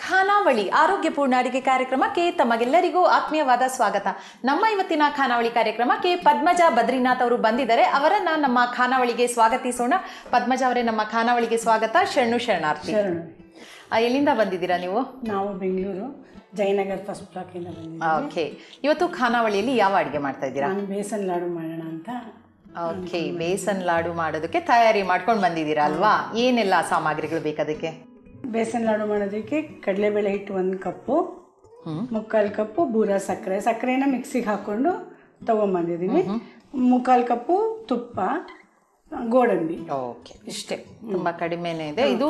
ಖಾನಾವಳಿ ಆರೋಗ್ಯಪೂರ್ಣ ಅಡಿಗೆ ಕಾರ್ಯಕ್ರಮಕ್ಕೆ ತಮಗೆಲ್ಲರಿಗೂ ಆತ್ಮೀಯವಾದ ಸ್ವಾಗತ. ನಮ್ಮ ಇವತ್ತಿನ ಖಾನಾವಳಿ ಕಾರ್ಯಕ್ರಮಕ್ಕೆ ಪದ್ಮಜ ಬದ್ರಿನಾಥ್ ಅವರು ಬಂದಿದ್ದಾರೆ. ಅವರನ್ನ ನಮ್ಮ ಖಾನಾವಳಿಗೆ ಸ್ವಾಗತಿಸೋಣ. ಪದ್ಮಜ ಅವರೇ, ನಮ್ಮ ಖಾನಾವಳಿಗೆ ಸ್ವಾಗತ. ಶರಣಾರ್ಥಿ. ಎಲ್ಲಿಂದ ಬಂದಿದ್ದೀರಾ ನೀವು? ನಾವು ಬೆಂಗಳೂರು ಜಯನಗರ್ ಫಸ್ಟ್ ಬ್ಲಾಕ್ ಇಂದ ಬಂದಿದ್ದೀವಿ. ಓಕೆ, ಇವತ್ತು ಖಾನಾವಳಿಯಲ್ಲಿ ಯಾವ ಅಡಿಗೆ ಮಾಡ್ತಾ ಇದ್ದೀರಾ? ನಾನು ಬೇಸನ್ ಲಾಡು ಮಾಡೋಣ ಅಂತ. ಓಕೆ, ಬೇಸನ್ ಲಾಡು ಮಾಡೋದಕ್ಕೆ ತಯಾರಿ ಮಾಡ್ಕೊಂಡು ಬಂದಿದ್ದೀರಾ ಅಲ್ವಾ? ಏನೆಲ್ಲ ಸಾಮಗ್ರಿಗಳು ಬೇಕಾದಕ್ಕೆ? ಬೇಸನ್ ಲಾಡು ಮಾಡೋದಕ್ಕೆ ಕಡಲೆಬೇಳೆ ಹಿಟ್ಟು 1 ಕಪ್ಪು, 3/4 ಕಪ್ಪು ಬೂರ ಸಕ್ಕರೆನ ಮಿಕ್ಸಿಗೆ ಹಾಕ್ಕೊಂಡು ತೊಗೊಂಬಂದಿದ್ದೀನಿ. 3/4 ಕಪ್ಪು ತುಪ್ಪ, ಗೋಡಂಬಿ. ಓಕೆ, ಇಷ್ಟೇ, ತುಂಬಾ ಕಡಿಮೆನೇ ಇದೆ. ಇದು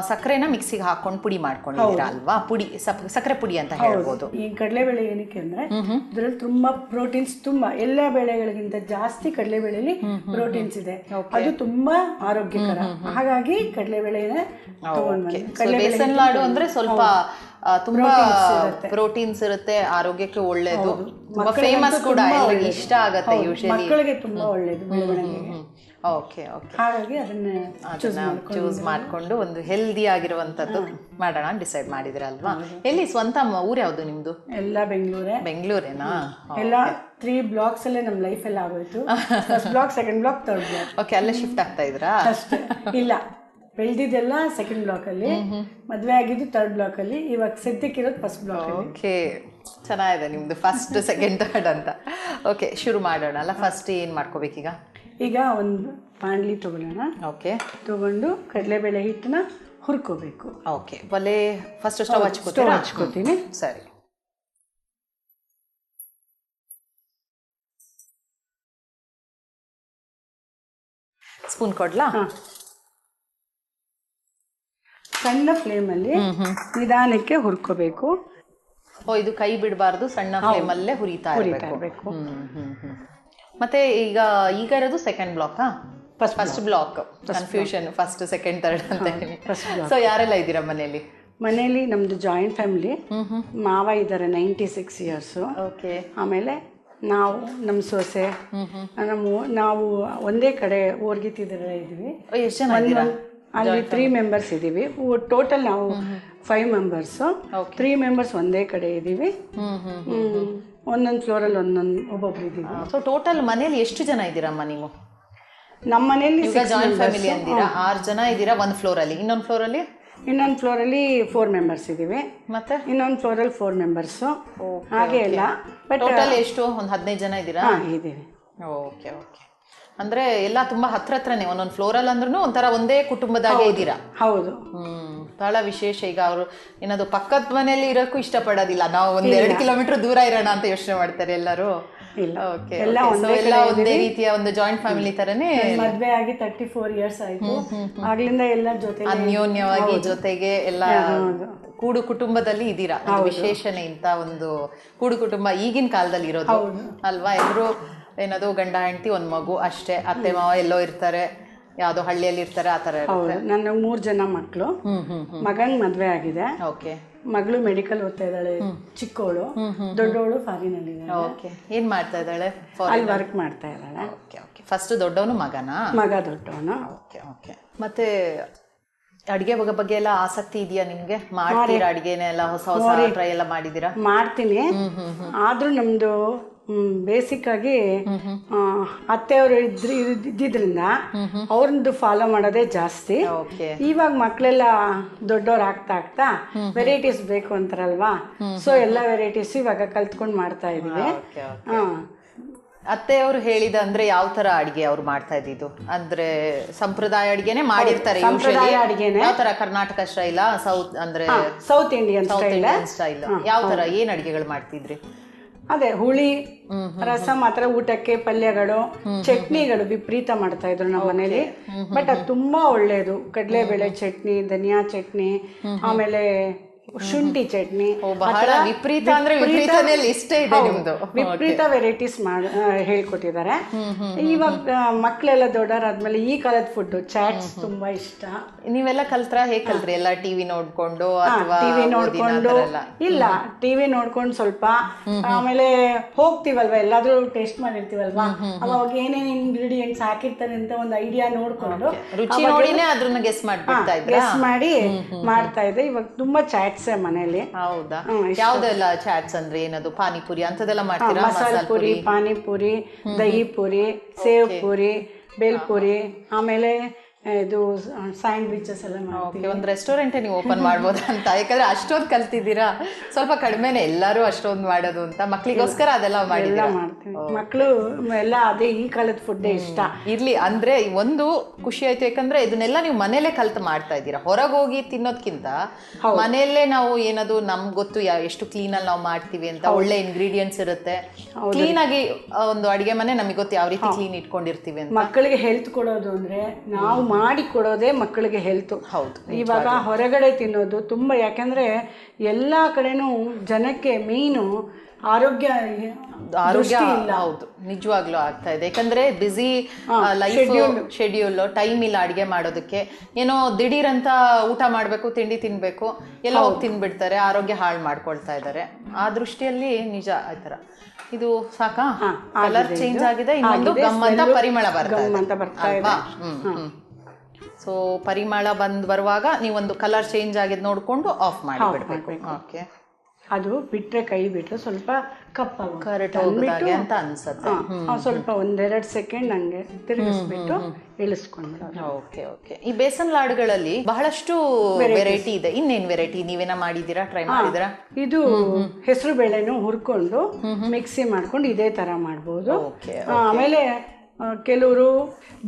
ಸಕ್ಕರೆನ ಮಿಕ್ಸಿಗೆ ಹಾಕೊಂಡು ಪುಡಿ ಮಾಡ್ಕೊಂಡಿದ್ದೀರಾ ಅಲ್ವಾ? ಪುಡಿ, ಸಕ್ಕರೆ ಪುಡಿ ಅಂತ ಹೇಳ್ಬೋದು. ಈ ಕಡಲೆಬೇಳೆ ಏನಕ್ಕೆ ಅಂದ್ರೆ ಇದರಲ್ಲಿ ತುಂಬಾ ಪ್ರೋಟೀನ್ಸ್, ತುಂಬಾ ಎಲ್ಲ ಬೇಳೆಗಳಿಗಿಂತ ಜಾಸ್ತಿ ಕಡಲೆಬೇಳೆಯಲ್ಲಿ ಪ್ರೋಟೀನ್ಸ್ ಇದೆ. ಅದು ತುಂಬಾ ಆರೋಗ್ಯಕರ. ಹಾಗಾಗಿ ಕಡಲೆಬೇಳೆನ ತಗೊಂಡ್ಬಂದು. ಬೇಸನ್ ಲಾಡು ಅಂದ್ರೆ ಸ್ವಲ್ಪ ತುಂಬಾ ಪ್ರೋಟೀನ್ಸ್ ಇರುತ್ತೆ, ಆರೋಗ್ಯಕ್ಕೆ ಒಳ್ಳೇದು, ತುಂಬಾ ಫೇಮಸ್ ಕೂಡ, ಎಲ್ಲರಿಗೂ ಇಷ್ಟ ಆಗುತ್ತೆ. ಯೂಶಲಿ ಮಕ್ಕಳಿಗೆ ತುಂಬಾ ಒಳ್ಳೇದು ಬೆಳವಣಿಗೆಗೆ. ಓಕೆ ಓಕೆ, ಹಾಗಾಗಿ ಅದನ್ನ ಚೂಸ್ ಮಾಡ್ಕೊಂಡು ಒಂದು ಹೆಲ್ದಿ ಆಗಿರುವಂತದ್ದು ಮಾಡೋಣ ಡಿಸೈಡ್ ಮಾಡಿದಿರ ಅಲ್ವಾ? ಎಲ್ಲಿ ಸ್ವಂತ ಊರು ಯಾವ್ದು ನಿಮ್ದು? ಎಲ್ಲ ಬೆಂಗಳೂರೇನಾ? ಎಲ್ಲ 3 ಬ್ಲಾಕ್ಸ್ ಅಲ್ಲೇ ನಮ್ ಲೈಫ್ ಎಲ್ಲ ಆಗೋಯ್ತು. First block, second block, third block. Okay, ಅಲ್ಲೇ ಶಿಫ್ಟ್ ಆಗ್ತಾ ಇದ್ರಾ? ಅಷ್ಟೇ. ಇಲ್ಲ, ಬೆಳೆದಿದ್ದೆಲ್ಲ ಸೆಕೆಂಡ್ ಬ್ಲಾಕ್ ಅಲ್ಲಿ, ಮದ್ವೆ ಆಗಿದ್ದು ಥರ್ಡ್ ಬ್ಲಾಕ್ ಅಲ್ಲಿ, ಇವಾಗ ಸದ್ಯಕ್ಕಿರೋದು ಫಸ್ಟ್ ಬ್ಲಾಕ್ ಅಲ್ಲಿ. ಓಕೆ, ಚೆನ್ನಾಗಿದೆ ನಿಮ್ದು ಫಸ್ಟ್ ಸೆಕೆಂಡ್ ಥರ್ಡ್ ಅಂತ. ಓಕೆ, ಶುರು ಮಾಡೋಣ ಅಲ್ಲ? ಫಸ್ಟ್ ಏನ್ ಮಾಡ್ಕೋಬೇಕೀಗ? ಈಗ ಒಂದು ಬಾಣಲಿ ತಗೊಳ್ಳೋಣ. ಓಕೆ, ತಗೊಂಡು ಕಡಲೆಬೇಳೆ ಹಿಟ್ಟನ್ನ ಹುರ್ಕೋಬೇಕು. ಓಕೆ, ಒಲೆ ಫಸ್ಟ್ ಸ್ಟವ್ ಹಚ್ಕೋತೀನಿ. ಸರಿ, ಸ್ಪೂನ್ ಕೊಡ್ಲಾ? ಸಣ್ಣ ಫ್ಲೇಮಲ್ಲಿ ನಿಧಾನಕ್ಕೆ ಹುರ್ಕೋಬೇಕು. ಇದು ಕೈ ಬಿಡಬಾರ್ದು, ಸಣ್ಣ ಫ್ಲೇಮಲ್ಲೇ ಹುರಿತಾ ಇರಬೇಕು. ಮತ್ತೆ ಈಗ ಇರೋದು second block? First block confusion, first second third ಅಂತ. ಸೊ ಯಾರೆಲ್ಲ ಇದ್ದೀರಾ ಮನೆಯಲ್ಲಿ? ನಮ್ದು ಜಾಯಿಂಟ್ ಫ್ಯಾಮಿಲಿ. ಮಾವ ಇದ್ದಾರೆ 96 ಇಯರ್ಸ್. ಓಕೆ, ಆಮೇಲೆ ನಾವು, ನಮ್ಮ ಸೊಸೆ, ನಾವು ಒಂದೇ ಕಡೆ ಓರ್ಗಿತ್ತಿದ್ರೆ ಇದ್ದೀವಿ. ಎಷ್ಟು ಜನ ಇದ್ದೀರಾ? ಅಲ್ಲಿ 3 ಮೆಂಬರ್ಸ್ ಇದ್ದೀವಿ. ಟೋಟಲ್ ನಾವು 5 ಮೆಂಬರ್ಸು. 3 ಮೆಂಬರ್ಸ್ ಒಂದೇ ಕಡೆ ಇದ್ದೀವಿ. ಒಂದೊಂದು ಫ್ಲೋರಲ್ಲಿ ಒಬ್ಬೊಬ್ರು ಇದ್ದೀವಿ. ಸೊ ಟೋಟಲ್ ಮನೇಲಿ ಎಷ್ಟು ಜನ ಇದ್ದೀರಮ್ಮ ನೀವು? ನಮ್ಮ ಮನೆಯಲ್ಲಿ ಜಾಯಿಂಟ್ ಫ್ಯಾಮಿಲಿ ಅಂದಿರಾ, 6 ಜನ ಇದ್ದೀರಾ ಒಂದು ಫ್ಲೋರಲ್ಲಿ. ಇನ್ನೊಂದು ಫ್ಲೋರಲ್ಲಿ 4 ಮೆಂಬರ್ಸ್ ಇದ್ದೀವಿ. ಮತ್ತೆ ಇನ್ನೊಂದು ಫ್ಲೋರಲ್ಲಿ 4 ಮೆಂಬರ್ಸು. ಹಾಗೆ ಇಲ್ಲ, ಬಟ್ ಟೋಟಲ್ ಎಷ್ಟು? ಒಂದು 15 ಜನ ಇದ್ದೀರಾ? ಇದ್ದೀವಿ. ಓಕೆ ಓಕೆ, ಅಂದ್ರೆ ಎಲ್ಲ ತುಂಬಾ ಹತ್ರನೇ, ಒಂದೊಂದು ಫ್ಲೋರಲ್ಲಿ ಅಂದ್ರೂ ಒಂಥರ ಒಂದೇ ಕುಟುಂಬದಾಗೆ ಇದ್ದೀರಾ? ಹೌದು. ಬಹಳ ವಿಶೇಷ. ಈಗ ಅವರು ಏನಾದ್ರು ಪಕ್ಕದ ಮನೆಯಲ್ಲಿ ಇರೋಕ್ಕೂ ಇಷ್ಟಪಡೋದಿಲ್ಲ, ನಾವು 1-2 ಕಿಲೋಮೀಟರ್ ದೂರ ಇರೋಣ ಅಂತ ಯೋಚನೆ ಮಾಡ್ತಾರೆ ಎಲ್ಲರೂ. ಎಲ್ಲ ಒಂದೇ ರೀತಿಯ ಒಂದು ಜಾಯಿಂಟ್ ಫ್ಯಾಮಿಲಿ ತರನೇ. ಮದ್ವೆ ಆಗಿ 34 ಇಯರ್ಸ್ ಆಯ್ತು. ಆಗ್ಲಿಂದ ಎಲ್ಲ ಜೊತೆ ಅನ್ಯೋನ್ಯವಾಗಿ ಜೊತೆಗೆ ಎಲ್ಲ ಕೂಡು ಕುಟುಂಬದಲ್ಲಿ ಇದ್ದೀರಾ. ವಿಶೇಷನೇ ಇಂತ ಒಂದು ಕೂಡು ಕುಟುಂಬ ಈಗಿನ ಕಾಲದಲ್ಲಿ ಇರೋದು ಅಲ್ವಾ? ಎಲ್ರು ಏನದು ಗಂಡ ಹೆಂಡತಿ 1 ಮಗು ಅಷ್ಟೇ, ಅತ್ತೆ ಮಾವ ಎಲ್ಲೋ ಇರ್ತಾರೆ, ಯಾವ್ದೋ ಹಳ್ಳಿಯಲ್ಲಿ ಇರ್ತಾರೆ, ಆ ತರ. ನನ್ನ 3 ಜನ ಮಕ್ಕಳು. ಮಗನ್ ಮದ್ವೆ ಆಗಿದೆ. ಓಕೆ, ಮಗಳು ಮೆಡಿಕಲ್ ಓದ್ತಾ ಇದ್ದಾಳೆ, ಚಿಕ್ಕವಳು. ದೊಡ್ಡವಳು ಫಾರಿನ್ ಅಲ್ಲಿ. ಓಕೆ, ಏನ್ ಮಾಡ್ತಾ ಇದ್ದಾಳೆ? ಅಲ್ಲಿ ವರ್ಕ್ ಮಾಡ್ತಾ ಇದ್ದಾಳೆ. ಓಕೆ ಓಕೆ, ಫಸ್ಟ್ ದೊಡ್ಡವನು ಮಗ ದೊಡ್ಡವನು. Okay okay. ಮತ್ತೆ ಅಡಿಗೆ ಬಗ್ಗೆ ಎಲ್ಲ ಆಸಕ್ತಿ ಇದೆಯಾ ನಿಮ್ಗೆ? ಮಾಡ್ತೀರಾ ಅಡಿಗೆನೆಲ್ಲ? ಹೊಸ ಟ್ರೈ ಎಲ್ಲ ಮಾಡಿದೀರಾ? ಮಾಡ್ತೀನಿ. ಆದ್ರೂ ನಮ್ದು ಬೇಸಿಕ್ ಆಗಿ ಅತ್ತೆಯವರು ಇದ್ದಿದ್ರಿಂದ ಅವ್ರದ್ದು ಫಾಲೋ ಮಾಡೋದೇ ಜಾಸ್ತಿ. ಇವಾಗ ಮಕ್ಕಳೆಲ್ಲ ದೊಡ್ಡವ್ರು ಆಗ್ತಾ ವೆರೈಟೀಸ್ ಬೇಕು ಅಂತಾರಲ್ವಾ, ಸೊ ಎಲ್ಲ ವೆರೈಟೀಸ್ ಇವಾಗ ಕಲ್ತ್ಕೊಂಡು ಮಾಡ್ತಾ ಇದೀವಿ. ಅತ್ತೆಯವರು ಹೇಳಿದ ಅಂದ್ರೆ ಯಾವ ತರ ಅಡಿಗೆ ಅವ್ರು ಮಾಡ್ತಾ ಇದ್ದಿದ್ದು? ಅಂದ್ರೆ ಸಂಪ್ರದಾಯ ಅಡಿಗೆನೆ ಮಾಡಿರ್ತಾರೆ. ಸಂಪ್ರದಾಯ ಅಡಿಗೆನೆ. ಯಾವ ತರ? ಕರ್ನಾಟಕ ಸ್ಟೈಲ, ಸೌತ್ ಅಂದ್ರೆ ಸೌತ್ ಇಂಡಿಯನ್ ಸ್ಟೈಲ್? ಯಾವ ತರ, ಏನ್ ಅಡಿಗೆಗಳು ಮಾಡ್ತಿದ್ರಿ? ಅದೇ ಹುಳಿ, ರಸಂ, ಮಾತ್ರ ಊಟಕ್ಕೆ ಪಲ್ಯಗಳು, ಚಟ್ನಿಗಳು ವಿಪರೀತ ಮಾಡ್ತಾ ಇದ್ರು ನಮ್ಮ ಮನೇಲಿ. ಬಟ್ ಅದು ತುಂಬಾ ಒಳ್ಳೇದು. ಕಡಲೆಬೇಳೆ ಚಟ್ನಿ, ಧನಿಯಾ ಚಟ್ನಿ, ಆಮೇಲೆ ಶುಂಠಿ ಚಟ್ನಿ. ವಿಪರೀತ ಅಂದ್ರೆ ವಿಪರೀತ ವೆರೈಟೀಸ್ ಹೇಳ್ಕೊಟ್ಟಿದ್ದಾರೆ. ಇವಾಗ ಮಕ್ಕಳೆಲ್ಲ ದೊಡ್ಡವರಾದ್ಮೇಲೆ ಈ ಕಾಲದ ಫುಡ್ ಚಾಟ್ಸ್ ತುಂಬಾ ಇಷ್ಟ. ನೀವೆಲ್ಲ ಕಲ್ತ್ರ? ಹೇಗೆ ಕಲ್ತ್ರಿ? ಎಲ್ಲ ಟಿವಿ ನೋಡ್ಕೊಂಡು? ಟಿವಿ ನೋಡ್ಕೊಂಡು ಇಲ್ಲ, ಟಿವಿ ನೋಡ್ಕೊಂಡು ಸ್ವಲ್ಪ. ಆಮೇಲೆ ಹೋಗ್ತಿವಲ್ವಾ, ಎಲ್ಲಾದ್ರೂ ಟೇಸ್ಟ್ ಮಾಡಿರ್ತೀವಲ್ವಾ, ಅವಾಗ ಏನೇನ್ ಇಂಗ್ರೀಡಿಯೆಂಟ್ಸ್ ಹಾಕಿರ್ತಾರೆ ಅಂತ ಒಂದು ಐಡಿಯಾ ನೋಡ್ಕೊಂಡು ರುಚಿ ನೋಡಿನೇ ಅದನ್ನ ಗೆಸ್ ಮಾಡಿ ಮಾಡ್ತಾ ಇದ್ದೆ. ಇವಾಗ ತುಂಬಾ ಚಾಟ್ ಚಾಟ್ಸ್ ಮನೇಲಿ. ಹೌದಾ? ಯಾವ್ದೆಲ್ಲ ಚಾಟ್ಸ್ ಅಂದ್ರೆ ಏನದು? ಪಾನಿಪುರಿ ಅಂತದೆಲ್ಲ ಮಾಡ್ತೀರಾ? ಮಸಾಲ ಪುರಿ, ಪಾನಿಪುರಿ, ದಹಿ ಪುರಿ, ಸೇವ್ ಪುರಿ, ಬೇಲ್ಪುರಿ, ಆಮೇಲೆ ಇದು ಸ್ಯಾಂಡ್ವಿಚಸ್ ಎಲ್ಲ ಮಾಡ್ತೀವಿ. ಒಂದು ರೆಸ್ಟೋರೆಂಟ್ ನೀವು ಓಪನ್ ಮಾಡ್ಬೋದು ಅಂತ, ಯಾಕಂದ್ರೆ ಅಷ್ಟೊಂದು ಕಲ್ತಿದ್ದೀರಾ. ಸ್ವಲ್ಪ ಕಡಿಮೆನೆ ಎಲ್ಲರೂ ಅಷ್ಟೊಂದು ಮಾಡೋದು ಅಂತ, ಮಕ್ಳಿಗೋಸ್ಕರ ಅದೆಲ್ಲ ಮಾಡ್ತೀವಿ. ಮಕ್ಕಳು ಎಲ್ಲ ಅದೇ ಈ ಕಾಲದ ಫುಡ್ ಇಷ್ಟ. ಇರ್ಲಿ ಅಂದ್ರೆ ಒಂದು ಖುಷಿ ಆಯ್ತು, ಯಾಕಂದ್ರೆ ಇದನ್ನೆಲ್ಲ ನೀವು ಮನೇಲೆ ಕಲ್ತು ಮಾಡ್ತಾ ಇದ್ದೀರಾ. ಹೊರಗೆ ಹೋಗಿ ತಿನ್ನೋದ್ಕಿಂತ ಮನೆಯಲ್ಲೇ ನಾವು ಏನದು ನಮ್ಗೆ ಗೊತ್ತು ಎಷ್ಟು ಕ್ಲೀನಲ್ಲಿ ನಾವು ಮಾಡ್ತೀವಿ ಅಂತ, ಒಳ್ಳೆ ಇಂಗ್ರೀಡಿಯೆಂಟ್ಸ್ ಇರುತ್ತೆ. ಕ್ಲೀನ್ ಆಗಿ ಒಂದು ಅಡಿಗೆ ಮನೆ ನಮಗೆ ಗೊತ್ತು ಯಾವ ರೀತಿ ಕ್ಲೀನ್ ಇಟ್ಕೊಂಡಿರ್ತೀವಿ ಅಂತ. ಮಕ್ಕಳಿಗೆ ಹೆಲ್ತ್ ಕೊಡೋದು ಅಂದ್ರೆ ನಾವು ಮಾಡಿ ಕೊಡೋದೇ ಮಕ್ಕಳಿಗೆ ಹೆಲ್ತ್. ಹೌದು. ಇವಾಗ ಹೊರಗಡೆ ತಿನ್ನೋದು ತುಂಬಾ, ಯಾಕಂದ್ರೆ ಎಲ್ಲ ಕಡೆನೂ ಜನಕ್ಕೆ ಮೀನು ಆರೋಗ್ಯ ಹೌದು, ನಿಜವಾಗ್ಲೂ ಆಗ್ತಾ ಇದೆ. ಯಾಕಂದ್ರೆ ಬಿಸಿ ಲೈಫ್ ಶೆಡ್ಯೂಲ್, ಟೈಮ್ ಇಲ್ಲ ಅಡಿಗೆ ಮಾಡೋದಕ್ಕೆ. ಏನೋ ದಿಢೀರ್ ಅಂತ ಊಟ ಮಾಡ್ಬೇಕು, ತಿಂಡಿ ತಿನ್ಬೇಕು, ಎಲ್ಲ ಹೋಗಿ ತಿನ್ಬಿಡ್ತಾರೆ, ಆರೋಗ್ಯ ಹಾಳು ಮಾಡ್ಕೊಳ್ತಾ ಇದ್ದಾರೆ. ಆ ದೃಷ್ಟಿಯಲ್ಲಿ ನಿಜ ಆಯ್ತರ. ಇದು ಸಾಕಾ? ಕಲರ್ ಚೇಂಜ್ ಆಗಿದೆ, ಇನ್ನೊಂದು ಗಮ್ ಅಂತ ಪರಿಮಳ ಬರ್ತಾ ಇದೆ. ಸೊ ಪರಿಮಳ ಬರುವಾಗ ನೀವೊಂದು ಕಲರ್ ಚೇಂಜ್ ಆಗಿದ್ ನೋಡ್ಕೊಂಡು ಆಫ್ ಮಾಡಿ ಬಿಡ್ಬೇಕು. ಓಕೆ. ಅದು ಬಿಟ್ರೆ, ಕೈ ಬಿಟ್ರೆ ಸ್ವಲ್ಪ ಕರೆಕ್ಟ್ ಹೋಗ್ದಾಗೆ ಅಂತ ಅನ್ಸುತ್ತೆ. ಸ್ವಲ್ಪ 1-2 ಸೆಕೆಂಡ್ ಹಂಗೆ ತಿರುಗಿಸ್ಬಿಟ್ಟು ಇಳಿಸ್ಕೊಂಡ್ಬಿಡೋದು. Okay okay. ಈ ಬೇಸನ್ ಲಾಡುಗಳಲ್ಲಿ ಬಹಳಷ್ಟು ವೆರೈಟಿ ಇದೆ. ಇನ್ನೇನ್ ವೆರೈಟಿ ನೀವೇನ ಮಾಡಿದೀರಾ, ಟ್ರೈ ಮಾಡಿದೀರಾ? ಇದು ಹೆಸರು ಬೇಳೆನು ಹುರ್ಕೊಂಡು ಮಿಕ್ಸಿ ಮಾಡ್ಕೊಂಡು ಇದೇ ತರ ಮಾಡ್ಬೋದು. ಆಮೇಲೆ ಕೆಲವರು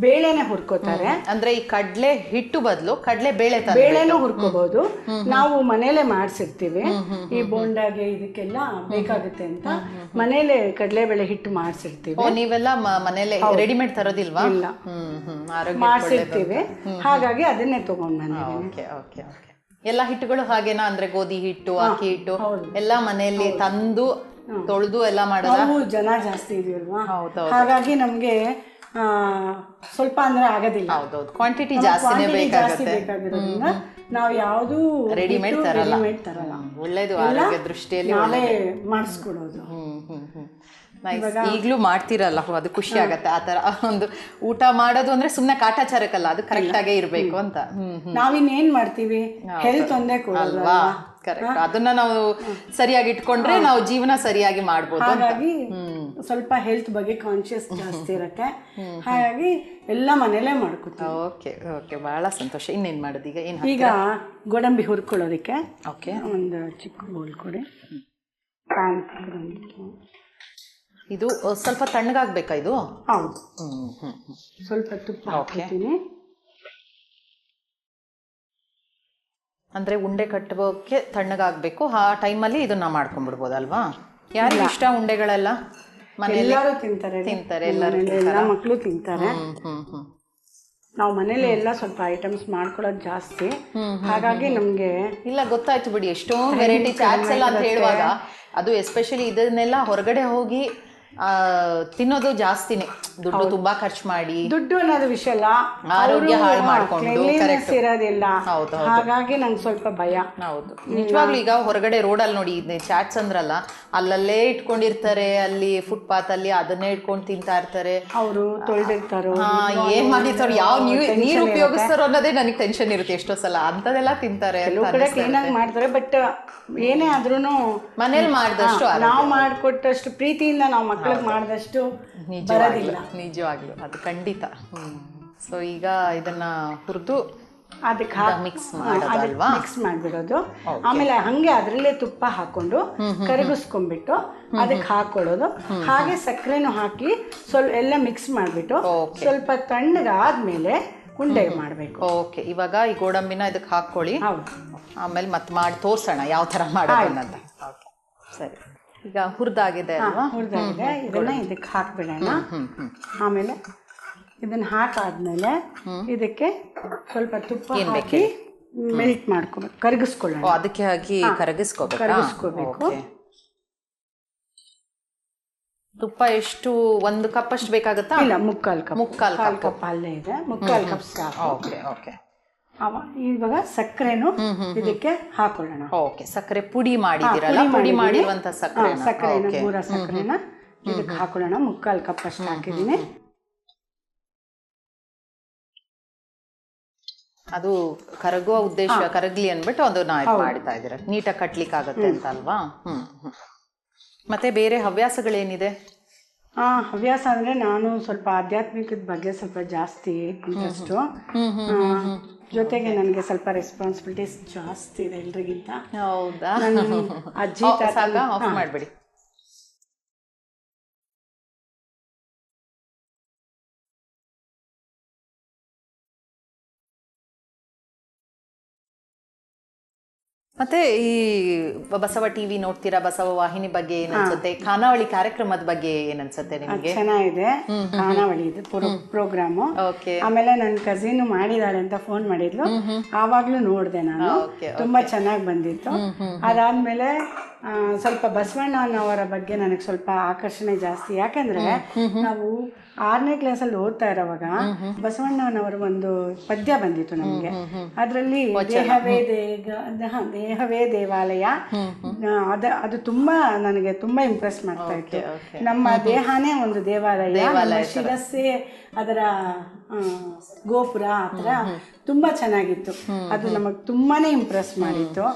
ಬೇಳೆನೆ ಹುರ್ಕೋತಾರೆ. ಅಂದ್ರೆ ಈ ಕಡ್ಲೆ ಹಿಟ್ಟು ಬದಲು ಕಡ್ಲೆ ಬೇಳೆನೂ ಹುರ್ಕೋಬಹುದು. ನಾವು ಮನೇಲೆ ಮಾಡ್ಸಿರ್ತೀವಿ. ಈ ಬೋಂಡಾಗೆ ಇದಕ್ಕೆಲ್ಲ ಬೇಕಾಗುತ್ತೆ ಅಂತ ಮನೇಲೆ ಕಡ್ಲೆಬೇಳೆ ಹಿಟ್ಟು ಮಾಡ್ಸಿರ್ತೀವಿ. ನೀವೆಲ್ಲ ಮನೇಲೆ ರೆಡಿಮೇಡ್ ತರೋದಿಲ್ವಾ? ಇಲ್ಲ, ಮಾಡ್ಸಿರ್ತೀವಿ. ಹಾಗಾಗಿ ಅದನ್ನೇ ತಗೊಂಡ್ ಬಂದಿದ್ದೀನಿ. ಎಲ್ಲ ಹಿಟ್ಟುಗಳು ಹಾಗೇನಾ? ಅಂದ್ರೆ ಗೋಧಿ ಹಿಟ್ಟು, ಅಕ್ಕಿ ಹಿಟ್ಟು ಎಲ್ಲ ಮನೆಯಲ್ಲಿ ತಂದು ತೊಳೆದು ಎಲ್ಲ ಮಾಡೋದು. ನಾವು ಜನ ಜಾಸ್ತಿ ಇದೀವಲ್ವಾ, ಹಾಗಾಗಿ ನಮ್ಗೆ ಸ್ವಲ್ಪ ಅಂದ್ರೆ ಆಗೋದಿಲ್ಲ. ಹೌದೌದು, ಕ್ವಾಂಟಿಟಿ ಜಾಸ್ತಿನೇ ಬೇಕಾಗಿರೋದ್ರಿಂದ ನಾವು ಯಾವುದು ರೆಡಿಮೇಡ್ ತರಲ್ಲ. ಒಳ್ಳೇದು, ಆರೋಗ್ಯ ದೃಷ್ಟಿಯಲ್ಲಿ ನಾವೇ ಮಾಡಿಸ್ಕೊಡೋದು. ಈಗಲೂ ಮಾಡ್ತಿರಲ್ಲ, ಅದು ಖುಷಿ ಆಗತ್ತೆ. ಆ ತರ ಒಂದು ಊಟ ಮಾಡೋದು ಅಂದ್ರೆ ಸುಮ್ನೆ ಕಾಟಾಚಾರಕ್ಕಲ್ಲ, ಅದು ಕರೆಕ್ಟ್ ಆಗೇ ಇರ್ಬೇಕು ಅಂತ. ನಾವಿನ್ನೇನ್ ಮಾಡ್ತೀವಿ, ಹೆಲ್ತ್ ಒಂದೇ ಕೊಡೋಲ್ವಾ? ಕರೆಕ್ಟ್. ಅದನ್ನ ನಾವು ಸರಿಯಾಗಿ ಇಟ್ಕೊಂಡ್ರೆ ನಾವು ಜೀವನ ಸರಿಯಾಗಿ ಮಾಡ್ಬೋದು. ಹಾಗಾಗಿ ಸ್ವಲ್ಪ ಹೆಲ್ತ್ ಬಗ್ಗೆ ಕಾನ್ಶಿಯಸ್ ಜಾಸ್ತಿ ಇರತ್ತೆ. ಹಾಗಾಗಿ ಎಲ್ಲ ಮನೇಲೆ ಮಾಡ್ಕೊತೀವಿ. ಓಕೆ ಓಕೆ, ಬಹಳ ಸಂತೋಷ. ಇನ್ನೇನ್ ಮಾಡೋದು ಈಗ? ಈಗ ಗೋಡಂಬಿ ಹುರ್ಕೊಳ್ಳೋದಕ್ಕೆ ಓಕೆ ಒಂದು ಚಿಕ್ಕ ಬೋಲ್ ಕೊಡಿ. ಇದು ಸ್ವಲ್ಪ ತಣ್ಣಗಾಗ್ಬೇಕಾ ಇದು? ಹೌದು. ಸ್ವಲ್ಪ ತುಪ್ಪ ಹಾಕ್ತೀನಿ. ಅಂದ್ರೆ ಉಂಡೆ ಕಟ್ಟೋಕೆ ತಣ್ಣಗಾಗ್ಬೇಕು. ಆ ಟೈಮಲ್ಲಿ ಇದನ್ನ ಮಾಡ್ಕೊಂಡ್ಬಿಡ್ಬೋದಲ್ವಾ? ಯಾರಿಗೆ ಇಷ್ಟ ಉಂಡೆಗಳೆಲ್ಲ? ಎಲ್ಲರೂ ತಿಂತಾರೆ, ಎಲ್ಲ ಮಕ್ಕಳು ತಿಂತಾರೆ. ನಾವು ಮನೇಲಿ ಎಲ್ಲ ಸ್ವಲ್ಪ ಐಟಮ್ಸ್ ಮಾಡ್ಕೊಳ್ಳೋದು ಜಾಸ್ತಿ. ಹಾಗಾಗಿ ನಮ್ಗೆ ಇಲ್ಲ, ಗೊತ್ತಾಯ್ತು ಬಿಡಿ, ಎಷ್ಟೊಂದು ವೆರೈಟಿ ಚಾಟ್ಸ್ ಎಲ್ಲ ಅಂತ ಹೇಳುವಾಗ ಅದು ಎಸ್ಪೆಷಲಿ ಇದನ್ನೆಲ್ಲ ಹೊರಗಡೆ ಹೋಗಿ ತಿನ್ನೋದು ಜಾಸ್ತಿನೇ. ದುಡ್ಡು ತುಂಬಾ ಖರ್ಚು ಮಾಡಿ, ದುಡ್ಡು ಅನ್ನೋದು ವಿಷಯ ಅಲ್ಲ, ಆರೋಗ್ಯ ಹಾಳು ಮಾಡ್ಕೊಂಡು ಇರೋದಿಲ್ಲ. ಹಾಗಾಗಿ ನಂಗೆ ಸ್ವಲ್ಪ ಭಯ. ಹೌದು, ನಿಜವಾಗ್ಲೂ. ಈಗ ಹೊರಗಡೆ ರೋಡಲ್ಲಿ ನೋಡಿ ಚಾಟ್ಸ್ ಅಂದ್ರಲ್ಲ, ಅಲ್ಲಲ್ಲೇ ಇಟ್ಕೊಂಡಿರ್ತಾರೆ, ಅಲ್ಲಿ ಫುಟ್ಪಾತ್ ಅಲ್ಲಿ ಅದನ್ನೇ ಇಟ್ಕೊಂಡು ತಿಂತಾ ಇರ್ತಾರೆ. ಅವರು ತೊಳೆದಿರ್ತಾರೋ, ಏನ್ ಮಾಡಿರ್ತಾರೋ, ಯಾವ ನೀರು ಉಪಯೋಗಿಸ್ತಾರೋ ಅನ್ನೋದೇ ನನಗೆ ಟೆನ್ಷನ್ ಇರುತ್ತೆ ಎಷ್ಟೋ ಸಲ. ಅಂತದೆಲ್ಲ ತಿಂತಾರೆ, ಕ್ಲೀನ್ ಆಗಿ ಮಾಡ್ತಾರೆ. ಬಟ್ ಏನೇ ಆದ್ರೂನು ಮನೇಲಿ ಮಾಡಿದಷ್ಟು, ನಾವು ಮಾಡಿಕೊಟ್ಟಷ್ಟು ಪ್ರೀತಿಯಿಂದ ನಾವು ಮಕ್ಕಳಿಗೆ ಮಾಡಿದಷ್ಟು ಬರೋದಿಲ್ಲ. ನಿಜವಾಗ್ಲು ಅದು ಖಂಡಿತ. ಸೊ ಈಗ ಇದನ್ನ ಹುರಿದು ಅದಕ್ಕೆ ಮಿಕ್ಸ್ ಮಾಡೋದಲ್ವಾ? ಮಿಕ್ಸ್ ಮಾಡಿಬಿಡೋದು. ಆಮೇಲೆ ಹಂಗೆ ಅದರಲ್ಲೇ ತುಪ್ಪ ಹಾಕೊಂಡು ಕರಗಿಸ್ಕೊಂಡ್ಬಿಟ್ಟು ಅದಕ್ಕೆ ಹಾಕೊಳ್ಳೋದು. ಹಾಗೆ ಸಕ್ಕರೆನೂ ಹಾಕಿ ಸ್ವಲ್ಪ ಎಲ್ಲ ಮಿಕ್ಸ್ ಮಾಡಿಬಿಟ್ಟು ಸ್ವಲ್ಪ ತಣ್ಣಗಾದ್ಮೇಲೆ ಉಂಡೆ ಮಾಡಬೇಕು. ಓಕೆ, ಇವಾಗ ಈ ಗೋಡಂಬಿನ ಇದಕ್ಕೆ ಹಾಕೊಳ್ಳಿ. ಆಮೇಲೆ ಮತ್ತೆ ಮಾಡಿ ತೋರ್ಸೋಣ ಯಾವ ಥರ ಮಾಡೋದು ಅಂತ. ಓಕೆ, ಸರಿ. ಈಗ ಹುರಿದಾಗಿದೆ ಅಲ್ವಾ? ಹುರಿದಾಗಿದೆ. ಇದನ್ನ ಇದಕ್ಕೆ ಹಾಕ್ಬಿಡೋಣ. ಆಮೇಲೆ ಇದನ್ನ ಹಾಕಾದ್ಮೇಲೆ ಇದಕ್ಕೆ ಸ್ವಲ್ಪ ತುಪ್ಪ ಹಾಕಿ ಮೆಲ್ಟ್ ಮಾಡ್ಕೋಬೇಕು, ಕರಗಿಸ್ಕೊಳ್ಳೋಣ. ಅದಕ್ಕೆ ಹಾಕಿ ಕರಗಿಸ್ಕೋಬೇಕು. ತುಪ್ಪ ಎಷ್ಟು? 1 ಕಪ್ ಅಷ್ಟು ಬೇಕಾಗುತ್ತಾ? ಇಲ್ಲ, ಮುಕ್ಕಾಲು ಕಪ್ ಅಲ್ಲೇ ಇದೆ. ಮುಕ್ಕಾಲು ಕಪ್ ಸಾಕು. Okay okay. ಇವಾಗ ಸಕ್ಕರೆನು ಇದಕ್ಕೆ ಹಾಕೊಳ್ಳೋಣ. ಓಕೆ, ಸಕ್ಕರೆ ಪುಡಿ ಮಾಡಿದಿರಲ್ಲ, ಪುಡಿ ಮಾಡಿರುವಂತ ಸಕ್ಕರೆನ ಪೂರ ಸಕ್ಕರೆನ ಇದಕ್ಕೆ ಹಾಕೊಳ್ಳೋಣ. ಮುಕ್ಕಾಲು ಕಪ್ ಅಷ್ಟು ಹಾಕಿದ್ದೀನಿ. ಅದು ಕರಗುವ ಉದ್ದೇಶ, ಕರಗ್ಲಿ ಅಂದ್ಬಿಟ್ಟು ಅದನ್ನ ಇದು ಮಾಡ್ತಾ ಇದ್ದೀರಾ, ನೀಟಾಗಿ ಕಟ್ಲಿಕ್ಕೆ ಆಗುತ್ತೆ ಅಂತ ಅಲ್ವಾ? ಮತ್ತೆ ಬೇರೆ ಹವ್ಯಾಸಗಳೇನಿದೆ? ಹವ್ಯಾಸ ಅಂದ್ರೆ ನಾನು ಸ್ವಲ್ಪ ಆಧ್ಯಾತ್ಮಿಕದ ಬಗ್ಗೆ ಸ್ವಲ್ಪ ಜಾಸ್ತಿ ಇಂಟ್ರೆಸ್ಟು. ಜೊತೆಗೆ ನನಗೆ ಸ್ವಲ್ಪ ರೆಸ್ಪಾನ್ಸಿಬಿಲಿಟೀಸ್ ಜಾಸ್ತಿ ಇದೆ ಎಲ್ರಿಗಿಂತ. ಹೌದಾ? ಅಜ್ಜಿ ತಾತ ಆಫ್ ಮಾಡ್ಬಿಡಿ. ಮತ್ತೆ ಈ ಬಸವ ಟಿವಿ ನೋಡ್ತೀರಾ? ಬಸವ ವಾಹಿನಿ ಬಗ್ಗೆ ಏನನ್ಸುತ್ತೆ? ಖಾನಾವಳಿ ಕಾರ್ಯಕ್ರಮದ ಬಗ್ಗೆ ಏನನ್ಸುತ್ತೆ ನಿಮಗೆ? ಚೆನ್ನಾಗಿದೆ ಖಾನಾವಳಿ ಇದು ಪ್ರೋಗ್ರಾಮು. ಆಮೇಲೆ ನನ್ನ ಕಸಿನ್ ಮಾಡಿದಾಳೆ ಅಂತ ಫೋನ್ ಮಾಡಿದ್ಲು, ಆವಾಗ್ಲೂ ನೋಡಿದೆ ನಾನು. ತುಂಬಾ ಚೆನ್ನಾಗಿ ಬಂದಿತ್ತು. ಅದಾದ್ಮೇಲೆ ಸ್ವಲ್ಪ ಬಸವಣ್ಣನವರ ಬಗ್ಗೆ ನನಗೆ ಸ್ವಲ್ಪ ಆಕರ್ಷಣೆ ಜಾಸ್ತಿ. ಯಾಕಂದ್ರೆ ನಾವು 6ನೇ ಕ್ಲಾಸಲ್ಲಿ ಓದ್ತಾ ಇರೋವಾಗ ಬಸವಣ್ಣನವರ ಒಂದು ಪದ್ಯ ಬಂದಿತ್ತು ನಮಗೆ. ಅದರಲ್ಲಿ ದೇಹವೇ ದೇವಾಲಯ, ಅದು ತುಂಬಾ ನನಗೆ ತುಂಬಾ ಇಂಪ್ರೆಸ್ ಮಾಡ್ತಾ ಇತ್ತು. ನಮ್ಮ ದೇಹನೇ ಒಂದು ದೇವಾಲಯ, ಶಿರಸ್ಸೇ ಅದರ ಗೋಪುರ, ಆ ಥರ ತುಂಬಾ ಚೆನ್ನಾಗಿತ್ತು. ಅದು ನಮಗೆ ತುಂಬಾನೇ ಇಂಪ್ರೆಸ್ ಮಾಡಿತ್ತು.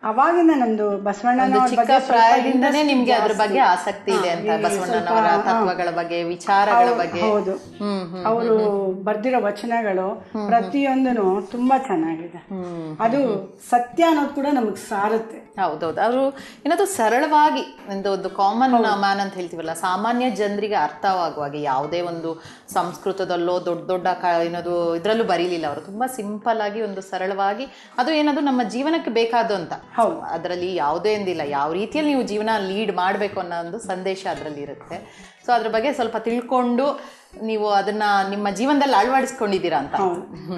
ಅವಾಗಿಂದ ನಮ್ದು ಬಸವಣ್ಣನವರ ಪ್ರಾಯದಿಂದನೇ ನಿಮ್ಗೆ ಅದ್ರ ಬಗ್ಗೆ ಆಸಕ್ತಿ ಇದೆ ಅಂತ, ಬಸವಣ್ಣನವರ ತತ್ವಗಳ ಬಗ್ಗೆ, ವಿಚಾರಗಳ ಬಗ್ಗೆ. ಹೌದು, ಅವರು ಬರ್ದಿರೋ ವಚನಗಳು ಪ್ರತಿಯೊಂದನು ತುಂಬಾ ಚೆನ್ನಾಗಿದೆ. ಅದು ಸತ್ಯ ಅನ್ನೋದು ಕೂಡ ನಮಗ್ ಸಾರುತ್ತೆ. ಹೌದೌದು, ಅವರು ಏನಾದ್ರು ಸರಳವಾಗಿ ಒಂದು ಕಾಮನ್ ಮ್ಯಾನ್ ಅಂತ ಹೇಳ್ತೀವಲ್ಲ, ಸಾಮಾನ್ಯ ಜನರಿಗೆ ಅರ್ಥವಾಗುವಾಗ, ಯಾವುದೇ ಒಂದು ಸಂಸ್ಕೃತದಲ್ಲೋ ದೊಡ್ಡ ದೊಡ್ಡ ಏನದು ಇದರಲ್ಲೂ ಬರೀಲಿಲ್ಲ. ಅವರು ತುಂಬಾ ಸಿಂಪಲ್ ಆಗಿ ಒಂದು ಸರಳವಾಗಿ, ಅದು ಏನದು ನಮ್ಮ ಜೀವನಕ್ಕೆ ಬೇಕಾದ ಅಂತ. ಅದರಲ್ಲಿ ಯಾವುದೇ ಎಂದಿಲ್ಲ, ಯಾವ ರೀತಿಯಲ್ಲಿ ನೀವು ಜೀವನ ಲೀಡ್ ಮಾಡಬೇಕು ಅನ್ನೋ ಒಂದು ಸಂದೇಶ ಅದರಲ್ಲಿ ಇರುತ್ತೆ. ಸೊ ಅದ್ರ ಬಗ್ಗೆ ಸ್ವಲ್ಪ ತಿಳ್ಕೊಂಡು ನೀವು ಅದನ್ನ ನಿಮ್ಮ ಜೀವನದಲ್ಲಿ ಅಳವಡಿಸ್ಕೊಂಡಿದ್ದೀರಾ ಅಂತ.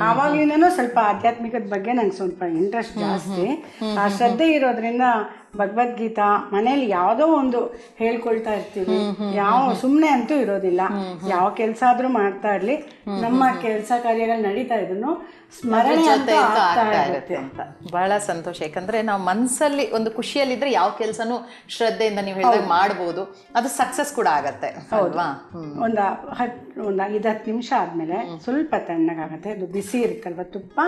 ಆವಾಗ್ಲಿಂದನೂ ಸ್ವಲ್ಪ ಆಧ್ಯಾತ್ಮಿಕದ ಬಗ್ಗೆ ನಂಗೆ ಸ್ವಲ್ಪ ಇಂಟ್ರೆಸ್ಟ್ ಜಾಸ್ತಿ. ಆ ಶ್ರದ್ಧೆ ಇರೋದ್ರಿಂದ ಭಗವದ್ಗೀತಾ ಮನೇಲಿ ಯಾವುದೋ ಒಂದು ಹೇಳ್ಕೊಳ್ತಾ ಇರ್ತೀವಿ. ಸುಮ್ಮನೆ ಅಂತೂ ಇರೋದಿಲ್ಲ. ಯಾವ ಕೆಲಸ ಆದ್ರೂ ಮಾಡ್ತಾ ಇರ್ಲಿ, ನಮ್ಮ ಕೆಲಸ ಕಾರ್ಯಗಳು ನಡೀತಾ ಇದ್ರು ಸ್ಮರಣೆ ಆಗ್ತಾ ಇರುತ್ತೆ ಅಂತ. ಬಹಳ ಸಂತೋಷ. ಯಾಕಂದ್ರೆ ನಾವು ಮನಸ್ಸಲ್ಲಿ ಒಂದು ಖುಷಿಯಲ್ಲಿದ್ರೆ ಯಾವ ಕೆಲಸನೂ ಶ್ರದ್ಧೆಯಿಂದ ನೀವು ಹೇಳಿದಾಗ ಮಾಡ್ಬೋದು, ಅದು ಸಕ್ಸಸ್ ಕೂಡ ಆಗತ್ತೆ. ಹೌದಾ? ಒಂದು 5-10 ನಿಮಿಷ ಆದ್ಮೇಲೆ ಸ್ವಲ್ಪ ತಣ್ಣಗಾಗತ್ತೆ. ಅದು ಬಿಸಿ ಇರುತ್ತಲ್ವ ತುಪ್ಪ,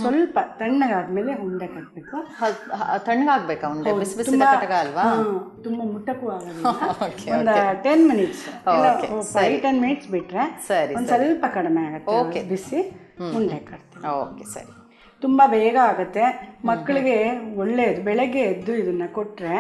ಸ್ವಲ್ಪ ತಣ್ಣಗಾದ್ಮೇಲೆ ಉಂಡೆ ಕಟ್ಬೇಕು. ತಣ್ಣಗಾಗ್ಬೇಕಾ ಉಂಡೆ? ಬಿಸಿ ಬಿಸಿ ಕಟಕ ಅಲ್ವಾ? ತುಂಬಾ ಮುಟ್ಟಕ್ಕೂ ಆಗೋದಿಲ್ಲ. ಒಂದು 10 ಮಿನಿಟ್ಸ್ 5-10 ಮಿನಿಟ್ಸ್ ಬಿಟ್ರೆ ಒಂದ್ ಸ್ವಲ್ಪ ಕಡಿಮೆ ಆಗತ್ತೆ ಬಿಸಿ. ಉಂಡೆ ಕಟ್ತೀವಿ. ಓಕೆ, ಸರಿ. ತುಂಬಾ ಬೇಗ ಆಗತ್ತೆ. ಮಕ್ಕಳಿಗೆ ಒಳ್ಳೇದು. ಬೆಳಗ್ಗೆ ಎದ್ದು ಇದನ್ನ ಕೊಟ್ರೆ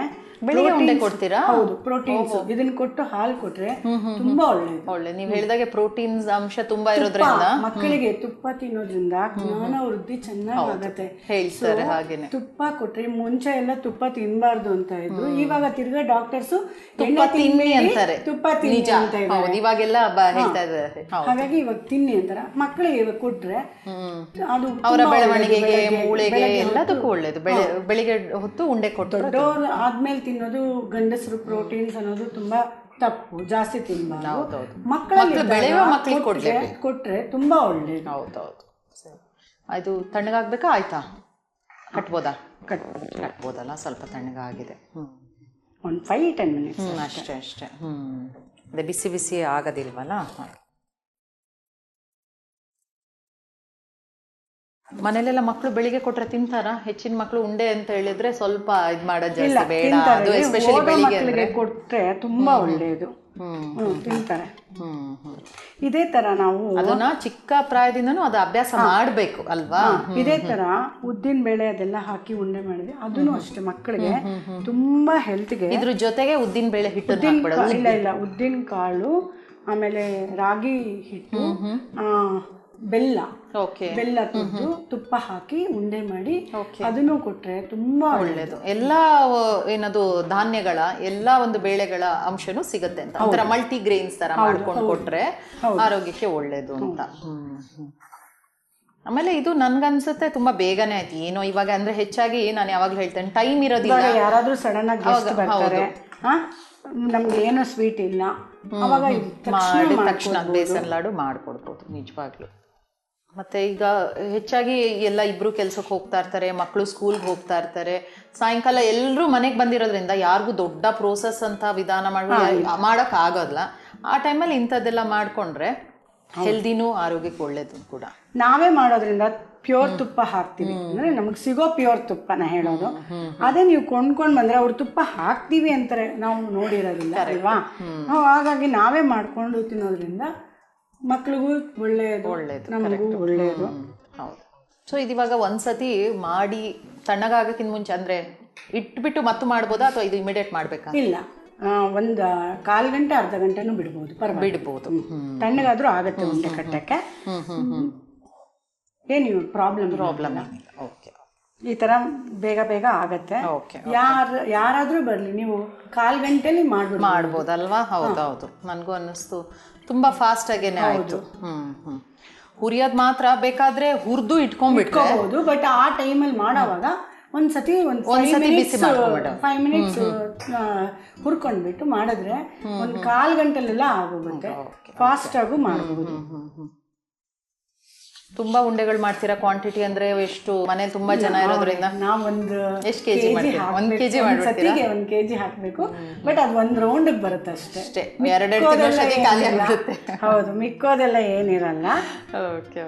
ಬೆಳಿಗ್ಗೆ ಉಂಡೆ ಕೊಡ್ತೀರಾ? ಹೌದು, ಪ್ರೋಟೀನ್ಸ್. ಇದನ್ನ ಕೊಟ್ಟು ಹಾಲು ಕೊಟ್ರೆ ತುಂಬಾ ಒಳ್ಳೇದು. ನೀವು ಹೇಳಿದಾಗೆ ಪ್ರೋಟೀನ್ಸ್ ಅಂಶ ತುಂಬಾ ಇರೋದ್ರಿಂದ ಮಕ್ಕಳಿಗೆ ತುಪ್ಪ ತಿನ್ನೋದ್ರಿಂದ ಜ್ಞಾನ ವೃದ್ಧಿ ಚೆನ್ನಾಗತ್ತೆ ಹೇಳ್ತಾರೆ. ಹಾಗೇನೆ ತುಪ್ಪ ಕೊಟ್ರೆ, ಮುಂಚೆ ಎಲ್ಲ ತುಪ್ಪ ತಿನ್ಬಾರ್ದು ಅಂತ ಇದ್ರು, ಇವಾಗ ತಿರ್ಗಾ ಡಾಕ್ಟರ್ಸ್ ತುಪ್ಪ ತಿನ್ನಿ ಅಂತಾರೆ. ತುಪ್ಪ ತಿನ್ನಿ ಅಂತ ಇದ್ದಾರೆ. ಇವಾಗೆಲ್ಲ ಹೇಳ್ತಾ ಇದ್ದಾರೆ. ಹಾಗಾಗಿ ಇವಾಗ ತಿನ್ನಿ ಅಂತಾರ. ಮಕ್ಕಳಿಗೆ ಇವಾಗ ಕೊಟ್ರೆ ಅದು ಅವರ ಬೆಳವಣಿಗೆಗೆ, ಮೂಳೆಗೆ ಎಲ್ಲದಕ್ಕೂ ಒಳ್ಳೇದು. ಬೆಳಿಗ್ಗೆ ಹೊತ್ತು ಉಂಡೆ ಕೊಟ್ಟು. ದೊಡ್ಡವರು ಆದ್ಮೇಲೆ ತಿನ್ನೋದು ಗಂಡಸರು ಪ್ರೋಟೀನ್ಸ್ ಅನ್ನೋದು ತುಂಬಾ ತಪ್ಪು. ಜಾಸ್ತಿ ತಿನ್ಬಾರ್ದು. ಮಕ್ಕಳು ಬೆಳೆಯುವ ಮಕ್ಕಳಿಗೆ ಕೊಟ್ರೆ ತುಂಬಾ ಒಳ್ಳೇದು. ಹೌದೌದು. ಅದು ತಣ್ಣಗಾಗ್ಬೇಕಾ? ಆಯ್ತಾ? ಕಟ್ಬೋದಾ? ಕಟ್ಬೋದಲ್ಲ, ಸ್ವಲ್ಪ ತಣ್ಣಗಾಗಿದೆ. ಒಂದು 5-10 ಮಿನಿಟ್ಸ್ ಅಷ್ಟೇ. ಅದೇ ಬಿಸಿ ಬಿಸಿ ಆಗೋದಿಲ್ವಲ್ಲ. ಮನೇಲೆಲ್ಲ ಮಕ್ಕಳು ಬೆಳಿಗ್ಗೆ ಕೊಟ್ರೆ ತಿಂತಾರಾ? ಹೆಚ್ಚಿನ ಮಕ್ಕಳು ಉಂಡೆ ಅಂತ ಹೇಳಿದ್ರೆ ಸ್ವಲ್ಪ ಇದ್ ಮಾಡೋದು ಜಾಸ್ತಿ ಬೇಡ. ಅದು ಎಸ್ಪೆಷಲಿ ಬೆಳಿಗ್ಗೆ ಕೊಟ್ರೆ ತುಂಬಾ ಒಳ್ಳೆಯದು. ತಿಂತಾರೆ. ಇದೇ ತರ ನಾವು ಅದನ್ನ ಚಿಕ್ಕ ಪ್ರಾಯದಿಂದನೂ ಅದು ಅಭ್ಯಾಸ ಮಾಡ್ಬೇಕು ಅಲ್ವಾ? ಇದೇ ತರ ಉದ್ದಿನ ಬೇಳೆ ಅದೆಲ್ಲ ಹಾಕಿ ಉಂಡೆ ಮಾಡಿದ್ರೆ ಅದನ್ನು ಅಷ್ಟೇ ಮಕ್ಕಳಿಗೆ ತುಂಬಾ ಹೆಲ್ತ್ಗೆ. ಇದ್ರ ಜೊತೆಗೆ ಉದ್ದಿನ ಬೇಳೆ ಹಿಟ್ಟು ಇಲ್ಲ ಉದ್ದಿನ ಕಾಳು, ಆಮೇಲೆ ರಾಗಿ ಹಿಟ್ಟು, ಬೆಲ್ಲ ತುರಿದು ತುಪ್ಪ ಹಾಕಿ ಉಂಡೆ ಮಾಡಿ ಅದನ್ನು ಕೊಟ್ರೆ ತುಂಬಾ ಒಳ್ಳೇದು. ಎಲ್ಲ ಏನದು ಧಾನ್ಯಗಳ ಎಲ್ಲ ಒಂದು ಬೇಳೆಗಳ ಅಂಶನೂ ಸಿಗುತ್ತೆ ಅಂತ. ಒಂಥರ ಮಲ್ಟಿ ಗ್ರೇನ್ಸ್ ತರ ಮಾಡ್ಕೊಂಡು ಕೊಟ್ರೆ ಆರೋಗ್ಯಕ್ಕೆ ಒಳ್ಳೇದು ಅಂತ. ಆಮೇಲೆ ಇದು ನನ್ಗನ್ಸುತ್ತೆ ತುಂಬಾ ಬೇಗನೆ ಆಯ್ತು. ಏನೋ ಇವಾಗ ಅಂದ್ರೆ ಹೆಚ್ಚಾಗಿ ನಾನು ಯಾವಾಗ್ಲೂ ಹೇಳ್ತೇನೆ, ಟೈಮ್ ಇರೋದಿಲ್ಲ. ಯಾರಾದ್ರೂ ಸಡನ್ ಆಗಿ ಗೆಸ್ಟ್ ಬರ್ತಾರೆ, ನಮ್ಗೆ ಏನೋ ಸ್ವೀಟ್ ಇಲ್ಲ, ಅವಾಗ ತಕ್ಷಣ ಬೇಸನ್ ಲಾಡು ಮಾಡ್ಕೊಡ್ಬೋದು ನಿಜವಾಗ್ಲು. ಮತ್ತೆ ಈಗ ಹೆಚ್ಚಾಗಿ ಎಲ್ಲ ಇಬ್ರು ಕೆಲ್ಸಕ್ಕೆ ಹೋಗ್ತಾ ಇರ್ತಾರೆ, ಮಕ್ಕಳು ಸ್ಕೂಲ್ಗೆ ಹೋಗ್ತಾ ಇರ್ತಾರೆ. ಸಾಯಂಕಾಲ ಎಲ್ಲರೂ ಮನೆಗೆ ಬಂದಿರೋದ್ರಿಂದ ಯಾರಿಗೂ ದೊಡ್ಡ ಪ್ರೋಸೆಸ್ ಅಂತ ವಿಧಾನ ಮಾಡಕ್ ಆಗೋದಿಲ್ಲ. ಆ ಟೈಮಲ್ಲಿ ಇಂಥದ್ದೆಲ್ಲ ಮಾಡ್ಕೊಂಡ್ರೆ ಹೆಲ್ದಿನೂ ಆರೋಗ್ಯಕ್ಕೆ ಒಳ್ಳೇದು ಕೂಡ. ನಾವೇ ಮಾಡೋದ್ರಿಂದ ಪ್ಯೂರ್ ತುಪ್ಪ ಹಾಕ್ತೀವಿ, ಅಂದ್ರೆ ನಮಗೆ ಸಿಗೋ ಪ್ಯೂರ್ ತುಪ್ಪನ ಹೇಳೋದು. ಅದೇ ನೀವು ಕೊಂಡ್ಕೊಂಡು ಬಂದ್ರೆ ಅವ್ರು ತುಪ್ಪ ಹಾಕ್ತೀವಿ ಅಂತಾರೆ, ನಾವು ನೋಡಿರೋದಿಲ್ಲ ಅಲ್ವಾ. ನಾವು ಹಾಗಾಗಿ ನಾವೇ ಮಾಡ್ಕೊಂಡು ತಿನ್ನೋದ್ರಿಂದ ಮಕ್ಳಿಗೂ ಒಳ್ಳೆಯದು, ನಮಗೂ ಒಳ್ಳೆಯದು. ಹೌದು. ಸೊ ಇದಿವಾಗ ಒಂದ್ಸತಿ ಮಾಡಿ ತಣ್ಣಗಾಗಕ್ಕಿಂತ ಮುಂಚೆ ಅಂದ್ರೆ ಇಟ್ಬಿಟ್ಟು ಮತ್ತೆ ಮಾಡ್ಬೋದಾ ಅಥವಾ ಇದು ಇಮಿಡಿಯೇಟ್ ಮಾಡ್ಬೇಕಾ? ಇಲ್ಲ, ಒಂದು 1/4 ಗಂಟೆ ಅರ್ಧ ಗಂಟೆನೂ ಬಿಡ್ಬೋದು, ಬಿಡ್ಬೋದು. ತಣ್ಣಗಾದ್ರೂ ಆಗತ್ತೆ ಉಂಡೆ ಕಟ್ಟಕ್ಕೆ, ಏನು ಪ್ರಾಬ್ಲಮ್ ಓಕೆ. ಈ ತರ ಬೇಗ ಬೇಗ ಆಗತ್ತೆ. ಯಾರಾದ್ರೂ ಬರ್ಲಿ, ನೀವು 1/4 ಗಂಟೆಲಿ ಮಾಡ್ಬೋದಲ್ವಾ? ಹೌದೌದು, ನನಗೂ ಅನ್ನಿಸ್ತು ತುಂಬಾ ಫಾಸ್ಟ್ ಆಗೇನೆ ಆಯ್ತು. ಹುರಿಯೋದ್ ಮಾತ್ರ ಬೇಕಾದ್ರೆ ಹುರಿದು ಇಟ್ಕೊಂಡ್ಬಿಟ್ಕೋಬಹುದು, ಬಟ್ ಆ ಟೈಮಲ್ಲಿ ಮಾಡೋವಾಗ ಒಂದ್ಸತಿ 5 ಮಿನಿಟ್ಸ್ ಹುರ್ಕೊಂಡ್ಬಿಟ್ಟು ಮಾಡಿದ್ರೆ 1/4 ಗಂಟೆಲೆಲ್ಲ ಆಗೋಗುತ್ತೆ. ಫಾಸ್ಟ್ ಆಗು ಮಾಡಬಹುದು. ತುಂಬಾ ಉಂಡೆಗಳು ಮಾಡ್ತೀರಾ? ಕ್ವಾಂಟಿಟಿ ಅಂದ್ರೆ ಎಷ್ಟು? ಮನೇಲಿ ತುಂಬಾ ಜನ ಇರೋದ್ರಿಂದ ನಾವೊಂದು ಎಷ್ಟು ಕೆಜಿ ಮಾಡ್ತೀರಾ? 1 ಕೆಜಿ ಮಾಡ್ಬಿಡ್ತೀರಾ? 1 ಕೆಜಿ ಹಾಕ್ಬೇಕು, ಬಟ್ ಅದು ಒಂದ್ ರೌಂಡ್ ಬರುತ್ತೆ ಅಷ್ಟೇ. 2 ತಿಂಗಳು ಖಾಲಿ ಆಗ್ಬಿಡುತ್ತೆ. ಹೌದು, ಮಿಕ್ಕೋದೆಲ್ಲ ಏನಿರಲ್ಲ. ಓಕೆ.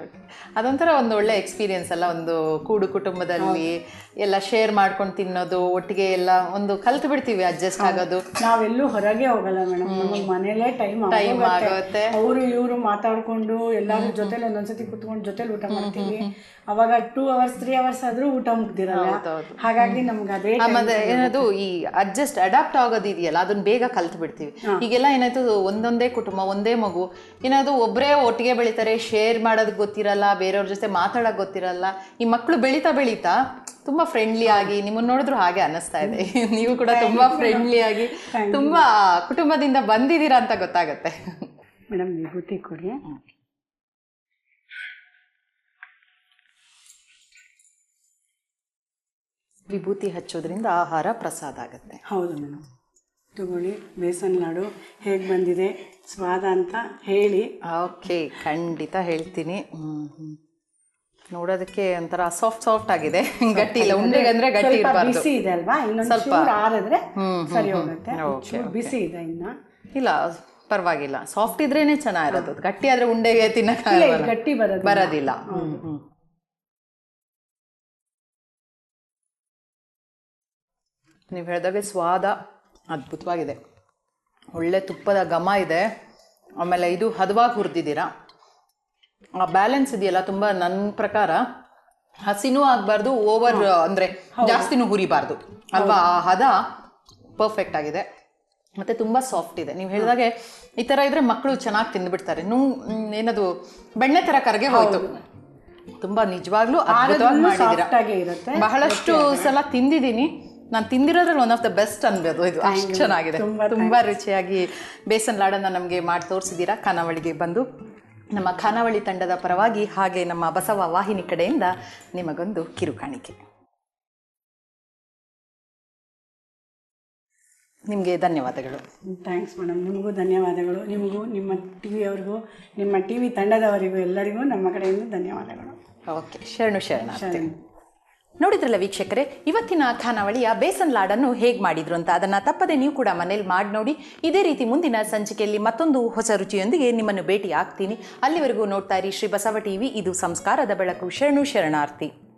ಅದೊಂಥರ ಒಂದು ಒಳ್ಳೆ ಎಕ್ಸ್ಪೀರಿಯನ್ಸ್ ಅಲ್ಲ, ಒಂದು ಕೂಡು ಕುಟುಂಬದಲ್ಲಿ ಎಲ್ಲ ಶೇರ್ ಮಾಡ್ಕೊಂಡು ತಿನ್ನೋದು, ಒಟ್ಟಿಗೆ ಎಲ್ಲ ಒಂದು ಕಲ್ತು ಬಿಡ್ತೀವಿ ಅಡ್ಜಸ್ಟ್ ಆಗೋದು. ನಾವೆಲ್ಲೂ ಹೊರಗೆ ಹೋಗಲ್ಲ ಮೇಡಮ್, ನಮಗೆ ಮನೇಲೇ ಟೈಮ್ ಆಗುತ್ತೆ. ಅವರು ಇವರು ಮಾತಾಡ್ಕೊಂಡು ಎಲ್ಲಾರು ಜೊತೆಲಿ ಒಂದೊಂದ್ಸತಿ ಕುತ್ಕೊಂಡು ಜೊತೆಲಿ ಊಟ ಮಾಡ್ತೀವಿ. ಅವಾಗ 2 ಅವರ್ಸ್ 3 ಅವರ್ಸ್ ಆದ್ರೂ ಊಟ ಮುಗ್ದಿರಲ್ಲ. ಹಾಗಾಗಿ ನಮ್ಗೆ ಅದೇ ಆಮೇಲೆ ಏನದು ಈ ಅಡಾಪ್ಟ್ ಆಗೋದು ಇದೆಯಲ್ಲ, ಅದನ್ನ ಬೇಗ ಕಲ್ತು ಬಿಡ್ತೀವಿ. ಈಗೆಲ್ಲ ಏನಾಯ್ತು, ಒಂದೊಂದೇ ಕುಟುಂಬ, ಒಂದೇ ಮಗು, ಏನಾದ್ರು ಒಬ್ಬರೇ ಒಟ್ಟಿಗೆ ಬೆಳಿತಾರೆ, ಶೇರ್ ಮಾಡೋದಕ್ಕೆ ಗೊತ್ತಿರಲ್ಲ, ಬೇರೆಯವ್ರ ಜೊತೆ ಮಾತಾಡೋಕೆ ಗೊತ್ತಿರಲ್ಲ. ಈ ಮಕ್ಕಳು ಬೆಳೀತಾ ತುಂಬಾ ಫ್ರೆಂಡ್ಲಿ ಆಗಿ, ನಿಮ್ಮನ್ನ ನೋಡಿದ್ರು ಹಾಗೆ ಅನ್ನಿಸ್ತಾ ಇದೆ. ನೀವು ಕೂಡ ತುಂಬಾ ಫ್ರೆಂಡ್ಲಿ ಆಗಿ ತುಂಬಾ ಕುಟುಂಬದಿಂದ ಬಂದಿದ್ದೀರಾ ಅಂತ ಗೊತ್ತಾಗುತ್ತೆ. ಮೇಡಮ್ ವಿಭೂತಿ ಕೊಡಿ. ವಿಭೂತಿ ಹಚ್ಚೋದ್ರಿಂದ ಆಹಾರ ಪ್ರಸಾದ ಆಗುತ್ತೆ. ಹೌದು ಮೇಡಮ್. ತಗೊಳ್ಳಿ, ಬೇಸನ್ ಲಾಡು ಹೇಗೆ ಬಂದಿದೆ ಸ್ವಾದ ಅಂತ ಹೇಳಿ. ಓಕೆ, ಖಂಡಿತ ಹೇಳ್ತೀನಿ. ನೋಡೋದಕ್ಕೆ ಒಂಥರ ಸಾಫ್ಟ್ ಆಗಿದೆ, ಗಟ್ಟಿ ಇಲ್ಲ. ಉಂಡೆಗೆ ಅಂದ್ರೆ ಗಟ್ಟಿ ಇರಬಾರ್ದು. ಬಿಸಿ ಇದೆ ಅಲ್ವಾ, ಇನ್ನೊಂದು ಸ್ವಲ್ಪ ಆರಿದ್ರೆ ಸರಿ ಹೋಗುತ್ತೆ. ಬಿಸಿ ಇದೆ ಇನ್ನ. ಇಲ್ಲ ಪರವಾಗಿಲ್ಲ, ಸಾಫ್ಟ್ ಇದ್ರೇನೆ ಚೆನ್ನಾಗಿರೋದು. ಗಟ್ಟಿ ಆದ್ರೆ ಉಂಡೆಗೆ ತಿನ್ನಕ್ಕಾಗಲ್ಲ, ಗಟ್ಟಿ ಬರೋದಿಲ್ಲ. ನೀವು ಹೇಳಿದಾಗೆ ಸ್ವಾದ ಅದ್ಭುತವಾಗಿದೆ. ಒಳ್ಳೆ ತುಪ್ಪದ ಘಮ ಇದೆ. ಆಮೇಲೆ ಇದು ಹದವಾಗಿ ಹುರಿದಿದ್ದೀರಾ. ಆ ಬ್ಯಾಲೆನ್ಸ್ ಇದೆಯಲ್ಲ, ತುಂಬ ನನ್ನ ಪ್ರಕಾರ ಹಸಿನೂ ಆಗಬಾರ್ದು, ಓವರ್ ಅಂದರೆ ಜಾಸ್ತಿನೂ ಹುರಿಬಾರ್ದು ಅಲ್ವಾ. ಆ ಹದ ಪರ್ಫೆಕ್ಟ್ ಆಗಿದೆ ಮತ್ತು ತುಂಬ ಸಾಫ್ಟ್ ಇದೆ. ನೀವು ಹೇಳಿದಾಗೆ ಈ ಥರ ಇದ್ರೆ ಮಕ್ಕಳು ಚೆನ್ನಾಗಿ ತಿಂದುಬಿಡ್ತಾರೆ. ಏನದು ಬೆಣ್ಣೆ ಥರ ಕರಗೆ ಹೋಯ್ತು. ತುಂಬ ನಿಜವಾಗ್ಲೂ ಅದ್ಭುತವಾಗಿ ಮಾಡಿದ್ದೀರಾ. ಬಹಳಷ್ಟು ಸಲ ತಿಂದಿದ್ದೀನಿ, ನಾನು ತಿಂದಿರೋದ್ರಲ್ಲಿ ಒನ್ ಆಫ್ ದ ಬೆಸ್ಟ್ ಅನ್ಬೋದು. ಇದು ಅಷ್ಟು ಚೆನ್ನಾಗಿದೆ, ತುಂಬ ರುಚಿಯಾಗಿ ಬೇಸನ್ ಲಾಡನ್ನು ನಮಗೆ ಮಾಡಿ ತೋರಿಸಿದ್ದೀರಾ. ಖಾನಾವಳಿಗೆ ಬಂದು ನಮ್ಮ ಖಾನಾವಳಿ ತಂಡದ ಪರವಾಗಿ ಹಾಗೆ ನಮ್ಮ ಬಸವ ವಾಹಿನಿ ಕಡೆಯಿಂದ ನಿಮಗೊಂದು ಕಿರುಕಾಣಿಕೆ. ನಿಮಗೆ ಧನ್ಯವಾದಗಳು. Thanks madam. ನಿಮಗೂ ಧನ್ಯವಾದಗಳು. ನಿಮಗೂ, ನಿಮ್ಮ ಟಿವಿಯವ್ರಿಗೂ, ನಿಮ್ಮ ಟಿವಿ ತಂಡದವರಿಗೂ ಎಲ್ಲರಿಗೂ ನಮ್ಮ ಕಡೆಯಿಂದ ಧನ್ಯವಾದಗಳು. ಓಕೆ, ಶರಣಾರ್ಥಿ. ನೋಡಿದ್ರಲ್ಲ ವೀಕ್ಷಕರೇ, ಇವತ್ತಿನ ಖಾನಾವಳಿಯ ಬೇಸನ್ ಲಾಡನ್ನು ಹೇಗೆ ಮಾಡಿದ್ರು ಅಂತ. ಅದನ್ನು ತಪ್ಪದೆ ನೀವು ಕೂಡ ಮನೇಲಿ ಮಾಡಿ ನೋಡಿ. ಇದೇ ರೀತಿ ಮುಂದಿನ ಸಂಚಿಕೆಯಲ್ಲಿ ಮತ್ತೊಂದು ಹೊಸ ರುಚಿಯೊಂದಿಗೆ ನಿಮ್ಮನ್ನು ಭೇಟಿ ಆಗ್ತೀನಿ. ಅಲ್ಲಿವರೆಗೂ ನೋಡ್ತಾ ಇರಿ ಶ್ರೀ ಬಸವ ಟಿವಿ. ಇದು ಸಂಸ್ಕಾರದ ಬೆಳಕು. ಶರಣಾರ್ಥಿ.